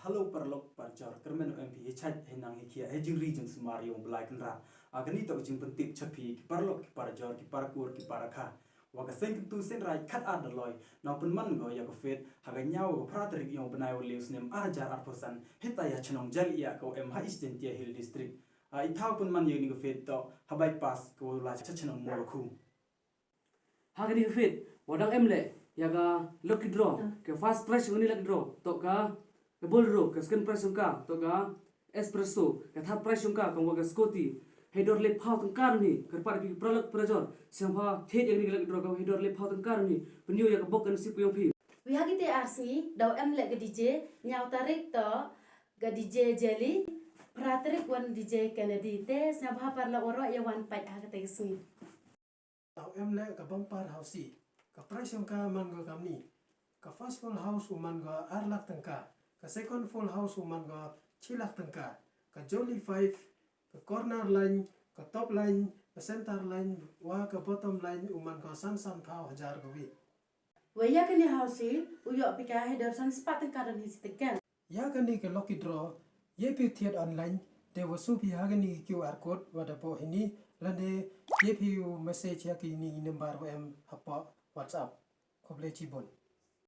Hello perlok parjar kermen MP chat henang hikia hejing region sumariong belai kenra agani to jing pentip chapi ki perlok ki parjar ki parkur ki parakha waga sen tu sen rai khat a Daloi na pynman go ya ko fet haga nyaw go praterik yong benai leus nem arjar arposan hitaya chnong Jalyiah ko ha istentia hill district I thau pynman yeng go fet to ha bypass ko la chnong mo khu hagani fit wadang emle yaga lucky draw ke fast price ngani lucky draw to ka ke bolro ke second price ka to ka espresso ke third price ka ko ga scotty hedor le phau tang karni ke par bi pralak prajor samha the yang ni lucky draw ka hedor le phau tang karni penyu ya ka bok kan sip yo phi we hagi te rc daw emle ga dj nyaw tarik to ga dj jelly praterik wan dj kennedy te samha parla oro ya wan pai ha te sui Tau emle ka bampar hausi ka price ka man go kamni ka first full house man go 8 lakh tangka ka second full house man go 6 lakh tangka ka jolly 5 ka corner line ka top line ka center line wa ka bottom line man go san phau 1000 go wi we ya kani hausi uyo pika header san spat ka dan histikan ya kani ka lucky draw ye pi thiet online de wo su pi hagani QR code wa da po hini lande ye pi message ya ki ni number wa em hapa WhatsApp ko ble chi bon